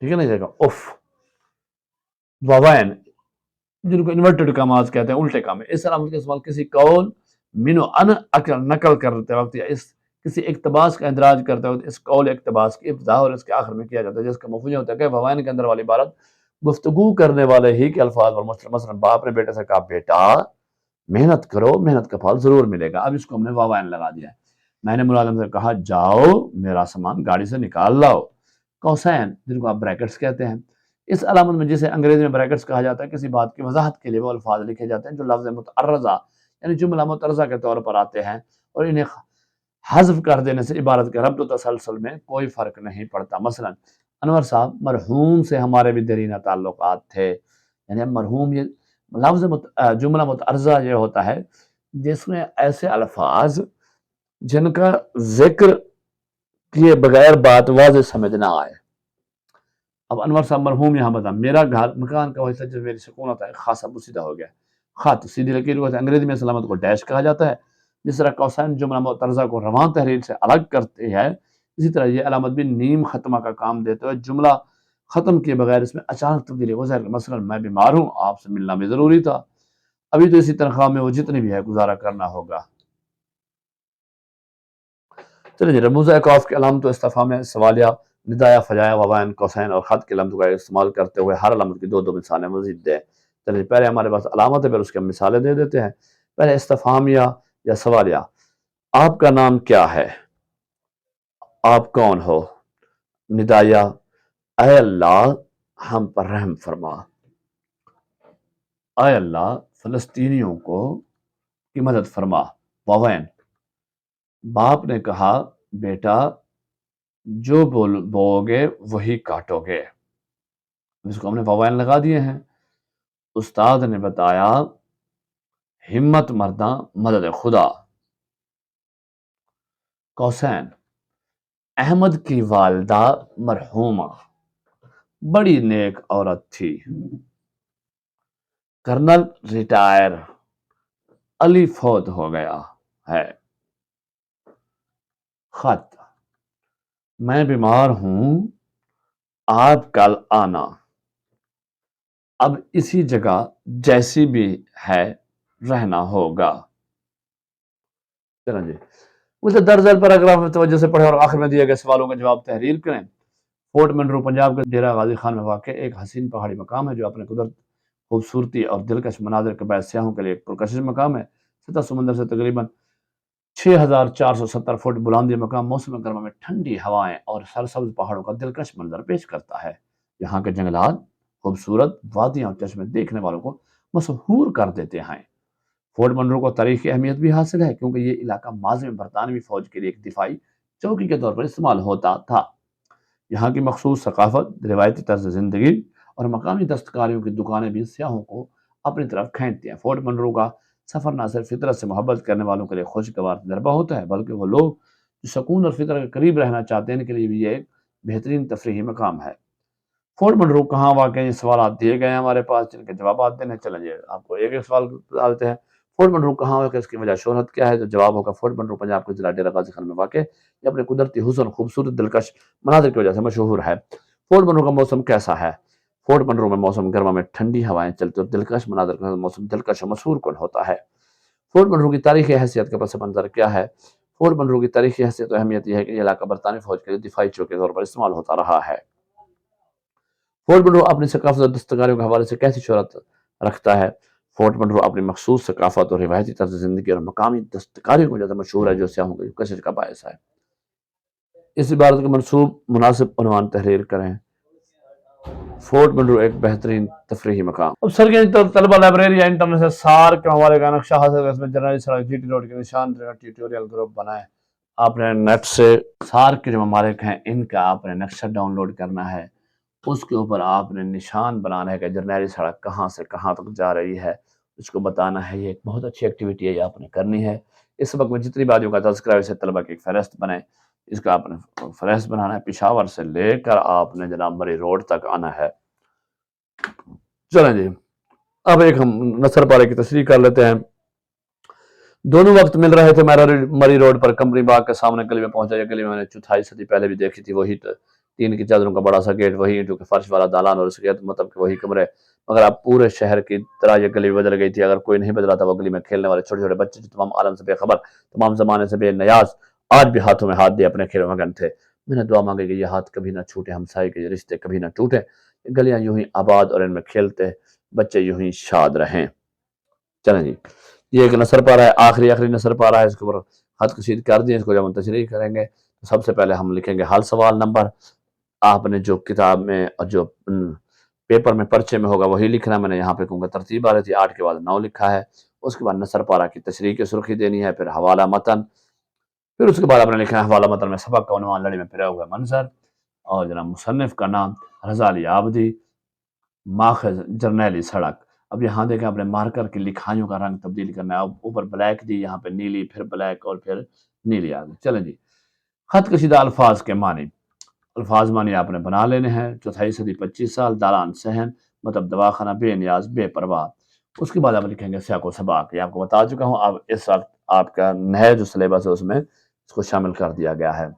ٹھیک ہے نا، یہ اف۔ ووین، جن کو انورٹڈ کاماز کہتے ہیں، الٹے کام ہے۔ اس علامت کا استعمال کسی قول منو ان نقل کرتے وقت یا کسی اقتباس کا اندراج کرتے وقت اس قول اقتباس کی ابتدا اور اس کے آخر میں کیا جاتا ہے، جس کا مفہوم یہ ہوتا ہے کہ ووین کے اندر والی عبارت گفتگو کرنے والے ہی کے الفاظ اور مثلا باپ نے بیٹے سے کہا بیٹا محنت کرو، محنت کا پھل ضرور ملے گا، اب اس کو ہم نے ووین لگا دیا ہے۔ میں نے ملازم سے کہا جاؤ میرا سامان گاڑی سے نکال لاؤ۔ کوسین، جن کو آپ بریکٹس کہتے ہیں، اس علامت میں جسے انگریزی میں بریکٹس کہا جاتا ہے، کسی بات کی وضاحت کے لیے وہ الفاظ لکھے جاتے ہیں جو لفظ متعرضہ یعنی جملہ متعرضہ کے طور پر آتے ہیں، اور انہیں حذف کر دینے سے عبارت کے ربط و تسلسل میں کوئی فرق نہیں پڑتا۔ مثلا انور صاحب مرحوم سے ہمارے بھی دیرینہ تعلقات تھے، یعنی مرحوم یہ لفظ جملہ متعرضہ یہ ہوتا ہے جس میں ایسے الفاظ جن کا ذکر کیے بغیر بات واضح سمجھ نہ آئے۔ اب انور صاحب مرحوم یہاں بتا، میرا گھر مکان کا حصہ جو میری سکون ہوتا ہے خاصا بسیدہ ہو گیا۔ خط سیدھی لکیر کو انگریزی میں علامت کو ڈیش کہا جاتا ہے۔ جس طرح کوسین جملہ متعرضہ کو رواں تحریر سے الگ کرتی ہے، اسی طرح یہ علامت بھی نیم ختمہ کا کام دیتے ہوئے جملہ ختم کیے بغیر اس میں اچانک تبدیلی ہو ظاہر۔ مثلا میں بیمار ہوں، آپ سے ملنا بھی ضروری تھا، ابھی تو اسی تنخواہ میں وہ جتنی بھی ہے گزارا کرنا ہوگا۔ چلیے جی، رموز اوقاف کے علامت و استفہامیہ، سوالیہ، ندایا، فجایا، ووین، کوسین اور خط کے علامتوں کا استعمال کرتے ہوئے ہر علامت کی دو دو مثالیں مزید دیں۔ چلیے پہلے ہمارے پاس علامت ہے، پھر اس کے مثالیں دے دیتے ہیں۔ پہلے استفہامیہ یا سوالیہ، آپ کا نام کیا ہے، آپ کون ہو۔ ندایا، اے اللہ ہم پر رحم فرما، اے اللہ فلسطینیوں کی مدد فرما۔ ووین، باپ نے کہا بیٹا جو بوؤ گے وہی کاٹو گے، اس کو ہم نے ووین لگا دیے ہیں۔ استاد نے بتایا ہمت مرداں مدد خدا۔ کوسین، احمد کی والدہ مرحومہ بڑی نیک عورت تھی۔ کرنل ریٹائر، علی فوت ہو گیا ہے۔ خط، میں بیمار ہوں، آپ کل آنا، اب اسی جگہ جیسی بھی ہے رہنا ہوگا۔ چلیں جی، اسے درجل پیراگراف میں توجہ سے پڑھیں اور آخر میں دیے گئے سوالوں کا جواب تحریر کریں۔ فورٹ منرو پنجاب کے ڈیرہ غازی خان میں واقع ایک حسین پہاڑی مقام ہے جو اپنے قدرت، خوبصورتی اور دلکش مناظر کے باعث سیاحوں کے لیے ایک پرکشش مقام ہے۔ سطح سمندر سے تقریباً 6470 فٹ بلندی مقام موسم گرما میں ٹھنڈی ہوائیں اور سرسبز پہاڑوں کا دلکش منظر پیش کرتا ہے۔ یہاں کے جنگلات، خوبصورت وادیاں اور چشمے دیکھنے والوں کو مسحور کر دیتے ہیں۔ فورٹ منرو کو تاریخی اہمیت بھی حاصل ہے کیونکہ یہ علاقہ ماضی میں برطانوی فوج کے لیے ایک دفاعی چوکی کے طور پر استعمال ہوتا تھا۔ یہاں کی مخصوص ثقافت، روایتی طرز زندگی اور مقامی دستکاریوں کی دکانیں بھی سیاحوں کو اپنی طرف کھینچتی ہیں۔ فورٹ منرو کا سفر نہ صرف فطرت سے محبت کرنے والوں کے لیے خوشگوار تجربہ ہوتا ہے بلکہ وہ لوگ جو سکون اور فطرت کے قریب رہنا چاہتے ہیں ان کے لیے بھی یہ ایک بہترین تفریحی مقام ہے۔ فورٹ منرو کہاں واقع ہے؟ یہ سوالات دیے گئے ہیں ہمارے پاس جن کے جوابات دینے چلیں جی آپ کو ایک ایک سوال بتا دیتے ہیں۔ फोर्ट मनरू कहाँ है, इसकी वजह शोहरत क्या है? तो जवाब होगा फोर्ट मनरू पंजाब के जिला डेरा गाजी खान में वाक़, ये अपने कुदरती हुस्न, खूबसूरत दिलकश मनाजिर की वजह से मशहूर है। फोर्ट मनरू का मौसम कैसा है? फोर्ट मनरू में मौसम गर्मा में ठंडी हवाएं चलती और दिलकश मनाजिर का मौसम दिलकश और मशहूर कौन होता है। फोर्ट मनरू की तारीखी हैसियत का पस मंज़र क्या है? फोर्ट मनरू की तारीखी हैसियत और अहमियत यह है कि यह इलाका बरतानी फौज के लिए दिफाई चौक के तौर पर इस्तेमाल होता रहा है। फोर्ट मनरू अपनी सकाफत और दस्तकारियों के हवाले से कैसी शोहरत रखता है? फोर्ट मनरू अपनी मखसूस सकाफत और रिवायती तर्ज ज़िंदगी और मकामी दस्तकारियों की वजह से मशहूर है, जो सियाहों की कशिश का बायस है। इस इबारत का मनसूब मुनासिब उन्वान तहरीर करें। फोर्ट मनरू एक बेहतरीन तफरीही मकाम। अब सर के तलबा लाइब्रेरी या इंटरनेट से सार के हवाले का नक्शा हासिल कर इसमें जर्नली सड़क जीटी रोड के निशान ट्यूटोरियल ग्रुप बनाए। आपने नेट से सार के जो ममालिक हैं इनका आपने नक्शा डाउनलोड करना है, उसके ऊपर आपने निशान बनाना है कि जर्नैली सड़क कहाँ से कहाँ तक जा रही है, उसको बताना है। ये एक बहुत अच्छी एक्टिविटी है, ये आपने करनी है। इस सबक में जितनी बातों का तज़किरा है, इसे तलबा की एक फहरिस्त बनाए। इसका आपने फहरिस्त बनाना है। पेशावर से लेकर आपने जनाब मरी रोड तक आना है। चलें जी, अब एक हम नसर पारे की तशरीह कर लेते हैं। दोनों वक्त मिल रहे थे। मरी रोड पर कंपनी बाग के सामने गली में पहुंचा। ये गली में मैंने चौथाई सदी पहले भी देखी थी। वही तीन की चादरों का बड़ा सा गेट, वही ईंटों के फर्श वाला दालान और इसके मतलब के वही कमरे, मगर अब पूरे शहर की तरह ये गली बदल गई थी। अगर कोई नहीं बदला था, वो गली में खेलने वाले छोटे छोटे बच्चे जो तमाम आलम से बेखबर, तमाम जमाने से बेनियाज, आज भी हाथों में हाथ दिए अपने खेलों में मगन थे। मैंने दुआ मांगी कि ये हाथ कभी ना छूटे, हमसाये के ये रिश्ते कभी ना टूटे, गलियां यूं ही आबाद और इनमें खेलते बच्चे यूं ही शाद रहें। चलें जी, ये एक नसर पारा है, आखिरी नसर पारा है। इसके ऊपर खत कशीद कर दिए। इसको जब हम तशरीह करेंगे तो सबसे पहले हम लिखेंगे हल सवाल नंबर। आपने जो किताब में और जो पेपर में पर्चे में होगा वही लिखना। मैंने यहाँ पे कहूँगा तरतीब आ रही थी, 8 के बाद 9 लिखा है। उसके बाद नसर पारा की तशरीह की सुर्खी देनी है, फिर हवाला मतन, फिर उसके बाद आपने लिखना है हवाला मतन में सबक का उन्वान, लड़ी में फिरा हुआ मंजर, और जनाब मुसन्निफ का नाम रज़ा अली आबदी, माखज़ जर्नैली सड़क। अब यहाँ देखें, अपने मार्कर की लिखाइयों का रंग तब्दील करना है। अब ऊपर ब्लैक दी, यहाँ पे नीली, फिर ब्लैक और फिर नीली आ गई। चलें जी, खत कशीदा अल्फाज के मानी। अल्फाज मानी आपने बना लेने हैं। चौथाई सदी 25 साल, दारान सहन मतलब दवाखाना, बेनियाज बेपरवाह। उसके बाद आप लिखेंगे सियाको सबाक। ये आपको बता चुका हूँ। अब इस वक्त आपका नया जो सिलेबस है उसमें इसको शामिल कर दिया गया है।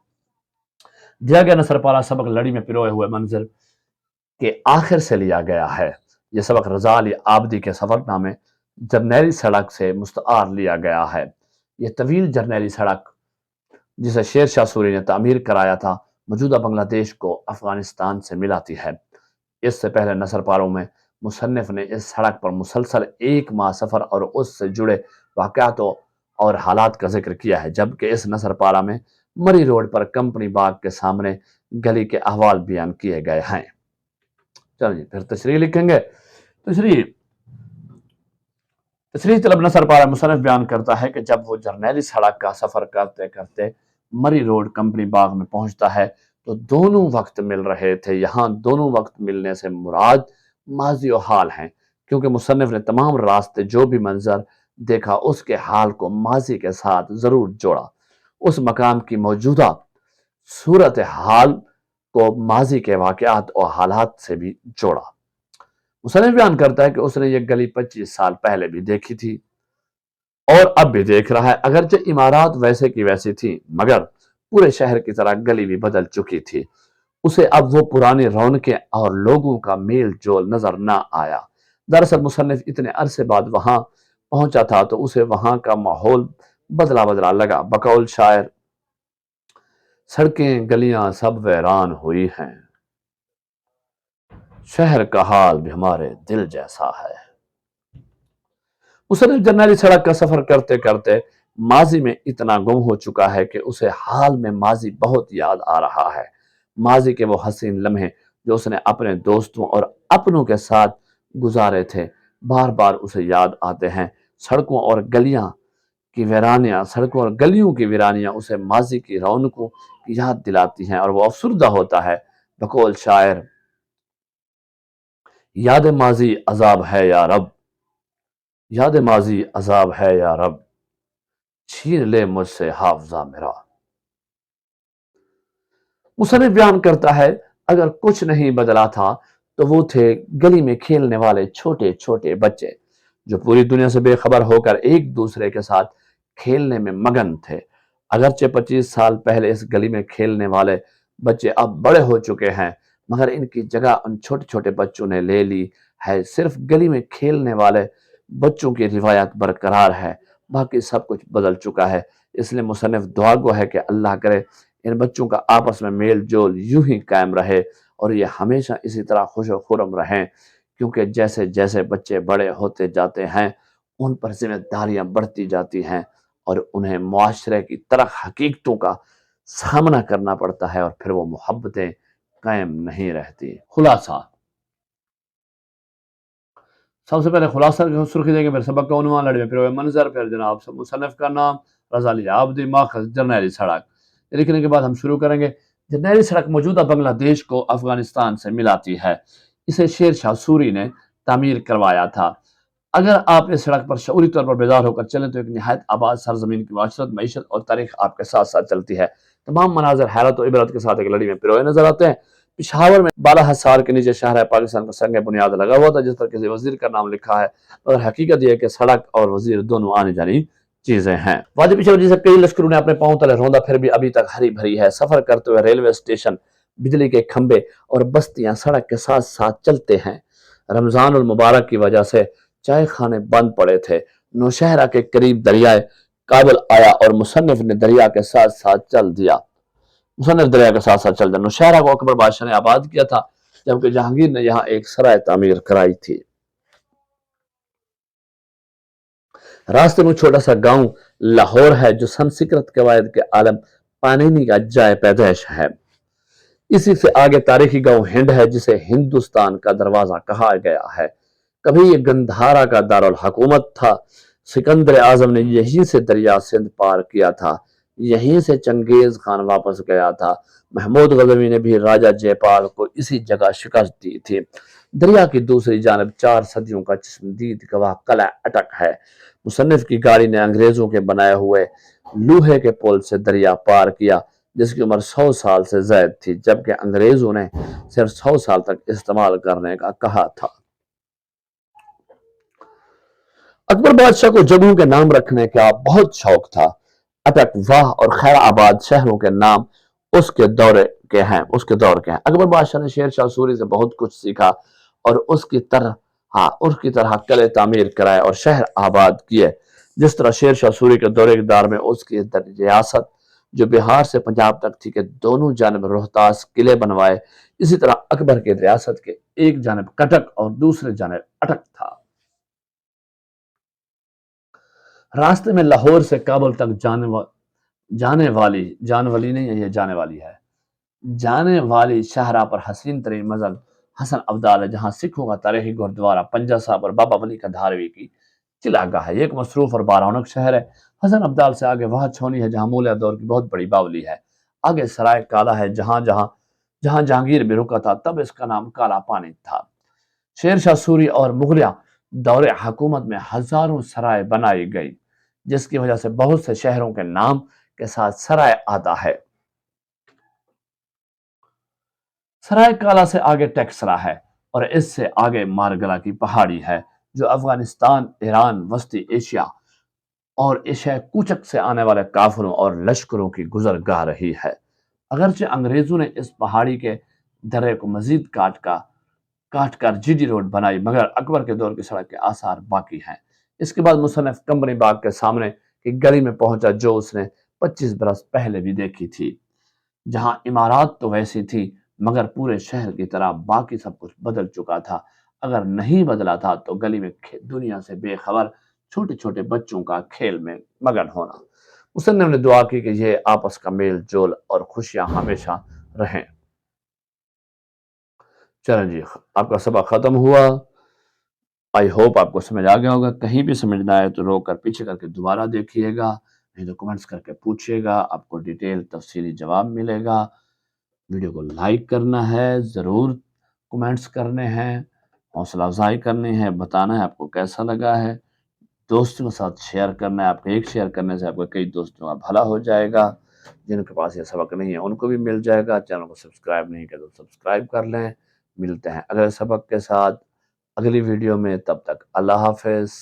दिया गया नसर पारा सबक लड़ी में पिरोए हुए मंजर के आखिर से लिया गया है। यह सबक रज़ा अली आबदी के सफरनामे जर्नैली सड़क से मुस्तआर लिया गया है। यह तवील जर्नैली सड़क जिसे शेर शाह सूरी ने तामीर कराया था, मौजूदा बांग्लादेश को अफगानिस्तान से मिलाती है। इससे पहले नसर पारों में मुसन्निफ ने इस सड़क पर मुसलसल 1 माह सफ़र और उससे जुड़े वाक़यातों और हालात का जिक्र किया है, जबकि इस नसर पारा में मरी रोड पर कंपनी बाग के सामने गली के अहवाल बयान किए गए हैं। चलिए फिर तशरीह लिखेंगे। तशरीह तशरीह तलब नसर पारा मुसन्निफ बयान करता है कि जब वो जर्नैली सड़क का सफ़र करते करते मरी रोड कंपनी बाग में पहुंचता है तो दोनों वक्त मिल रहे थे। यहाँ दोनों वक्त मिलने से मुराद माजी और हाल हैं, क्योंकि मुसन्निफ ने तमाम रास्ते जो भी मंजर देखा उसके हाल को माजी के साथ ज़रूर जोड़ा, उस मकाम की मौजूदा सूरत हाल को माजी के वाक़यात और हालात से भी जोड़ा। मुसन्निफ बयान करता है कि उसने ये गली 25 साल पहले भी देखी थी और अब भी देख रहा है। अगरचे इमारत वैसे की वैसी थी, मगर पूरे शहर की तरह गली भी बदल चुकी थी। उसे अब वो पुरानी रौनकें और लोगों का मेल जोल नजर न आया। दरअसल मुसन्निफ इतने अरसे बाद वहां पहुंचा था तो उसे वहां का माहौल बदला बदला लगा। बकौल शायर, सड़कें गलियां सब वैरान हुई हैं, शहर का हाल भी हमारे दिल जैसा है। मुसन्निफ जर्नैली सड़क का सफर करते करते माजी में इतना गुम हो चुका है कि उसे हाल में माजी बहुत याद आ रहा है। माजी के वो हसीन लम्हे जो उसने अपने दोस्तों और अपनों के साथ गुजारे थे बार बार उसे याद आते हैं। सड़कों और गलियों की वीरानियां उसे माजी की रौनकों की याद दिलाती हैं और वो अफसुर्दा होता है। बकौल शायर, याद माजी अजाब है या रब, याद माजी अजाब है या रब, छीन ले मुझसे हाफजा मेरा। मुसन्निफ बयान करता है अगर कुछ नहीं बदला था तो वो थे गली में खेलने वाले छोटे छोटे बच्चे जो पूरी दुनिया से बेखबर होकर एक दूसरे के साथ खेलने में मगन थे। अगरचे 25 साल पहले इस गली में खेलने वाले बच्चे अब बड़े हो चुके हैं, मगर इनकी जगह उन छोटे छोटे बच्चों ने ले ली है। सिर्फ गली में खेलने वाले बच्चों की रिवायत बरकरार है, बाकी सब कुछ बदल चुका है। इसलिए मुसन्निफ दुआ गो है कि अल्लाह करे इन बच्चों का आपस में मेल जोल यूं ही कायम रहे और ये हमेशा इसी तरह खुश और खुरम रहें, क्योंकि जैसे जैसे बच्चे बड़े होते जाते हैं उन पर जिम्मेदारियां बढ़ती जाती हैं और उन्हें मुआशरे की तरह हकीकतों का सामना करना पड़ता है और फिर वो मोहब्बतें कायम नहीं रहती। खुलासा। सबसे पहले खुलासा की सुर्खी देंगे, मेरे सबक का उन्वान, लड़ी में पिरोए मंजर, फिर जनाब मुसन्निफ का नाम, रज़ा अली आबदी, माखज़ जरनैली सड़क। लिखने के बाद हम शुरू करेंगे। जरनैली सड़क मौजूदा बांग्लादेश को अफगानिस्तान से मिलाती है। इसे शेर शाह सूरी ने तामीर करवाया था। अगर आप इस सड़क पर शऊरी तौर पर बेदार होकर चलें तो एक निहायत आबाद सरजमीन की माशरत, मईशत और तारीख आपके साथ साथ चलती है। तमाम मनाजर हैरत और इबरत के साथ एक लड़ी में पिरोए नजर आते हैं। पिशावर में 12,000 के नीचे शहर है पाकिस्तान का संग बुनियाद लगा हुआ था जिस पर किसी वजीर का नाम लिखा है, मगर हकीकत यह है कि सड़क और वजीर दोनों आने जानी चीजें हैं। वादी पिशावर जिसे कई लश्करों ने अपने पांव तले रौंदा फिर भी अभी तक हरी भरी है। सफर करते हुए रेलवे स्टेशन, बिजली के खंभे और बस्तियां सड़क के साथ साथ चलते हैं। रमजान उल मुबारक की वजह से चाय खाने बंद पड़े थे। नौशहरा के करीब दरियाए काबल आया और मुसन्निफ ने दरिया के साथ साथ चल दिया। मुसन्निफ दरिया के साथ साथ चल दिया। नौशहरा को अकबर बादशाह ने आबाद किया था, जबकि जहांगीर ने यहाँ एक सराय तामीर कराई थी। रास्ते में छोटा सा गांव लाहौर है जो संस्कृत कवायद के आलम पानीनी का जाय पैदाइश है। इसी से आगे तारीखी गांव हिंद है जिसे हिंदुस्तान का दरवाजा कहा गया है। कभी ये गंधारा का दारुल हुकूमत था। सिकंदर आजम ने यहीं से दरिया सिंध पार किया था, यहीं से चंगेज खान वापस गया था। महमूद गजनवी ने भी राजा जयपाल को इसी जगह शिकस्त दी थी। दरिया की दूसरी जानब 4 सदियों का चश्मदीद गवाह कला अटक है। मुसन्निफ की गाड़ी ने अंग्रेजों के बनाए हुए लोहे के पुल से दरिया पार किया जिसकी उम्र 100 साल से ज्यादा थी, जबकि अंग्रेजों ने सिर्फ 100 साल तक इस्तेमाल करने का कहा था। अकबर बादशाह को जगहों के नाम रखने का बहुत शौक था। अटक, वाह और खैराबाद शहरों के नाम उसके दौर के हैं। अकबर बादशाह ने शेर शाह सूरी से बहुत कुछ सीखा और उसकी तरह किले तामीर कराए और शहर आबाद किए। जिस तरह शेर शाह सूरी के दौरे के दार में उसकी रियासत जो बिहार से पंजाब तक थी के दोनों जानब रोहतास किले बनवाए, इसी तरह अकबर की रियासत के एक जानब कटक और दूसरे जानब अटक था। रास्ते में लाहौर से काबुल तक जाने वाली शाहराह पर हसीन तरीन मजल हसन अब्दाल है, जहां सिखों का तारीखी गुरुद्वारा पंजा साहब और बाबा वली का धारवी की चिलागाह है। ये एक मसरूफ और बारौनक शहर है। हसन अब्दाल से आगे वह छौनी है जहां मूला दौर की बहुत बड़ी बावली है। आगे सराय काला है जहां जहां जहां जहांगीर भी रुका था तब इसका नाम काला पानी था। शेर शाह सूरी और मुगलिया दौरे हुकूमत में हजारों सराय बनाई गई, जिसकी वजह से बहुत से शहरों के नाम के साथ सराय आता है। सराय काला से आगे टेक्सरा है और इससे आगे मारगला की पहाड़ी है जो अफगानिस्तान, ईरान, वस्ती एशिया और एशिया कूचक से आने वाले काफिलों और लश्करों की गुजरगाह रही है। अगरचे अंग्रेजों ने इस पहाड़ी के दर्रे को मजीद काट कर जीडी रोड बनाई, मगर अकबर के दौर की सड़क के आसार बाकी हैं। इसके बाद मुसन्निफ कंपनी बाग के सामने की गली में पहुंचा जो उसने 25 बरस पहले भी देखी थी, जहां इमारत तो वैसी थी मगर पूरे शहर की तरह बाकी सब कुछ बदल चुका था। अगर नहीं बदला था तो गली में दुनिया से बेखबर छोटे छोटे बच्चों का खेल में मगन होना। मुसन्निफ ने दुआ की कि यह आपस का मेल जोल और खुशियां हमेशा रहें। चलो जी, आपका सबक खत्म हुआ। आई होप आपको समझ आ गया होगा। कहीं भी समझ ना आए तो रोक कर पीछे करके दोबारा देखिएगा, नहीं तो कमेंट्स करके पूछिएगा, आपको डिटेल तफसीली जवाब मिलेगा। वीडियो को लाइक करना है, ज़रूर कमेंट्स करने हैं, हौसला अफजाई करनी है, बताना है आपको कैसा लगा है, दोस्तों के साथ शेयर करना है। आपके एक शेयर करने से आपके कई दोस्तों का भला हो जाएगा। जिनके पास ये सबक नहीं है उनको भी मिल जाएगा। चैनल को सब्सक्राइब नहीं किया तो सब्सक्राइब कर लें। मिलते हैं अगले सबक के साथ अगली वीडियो में, तब तक अल्लाह हाफिज़।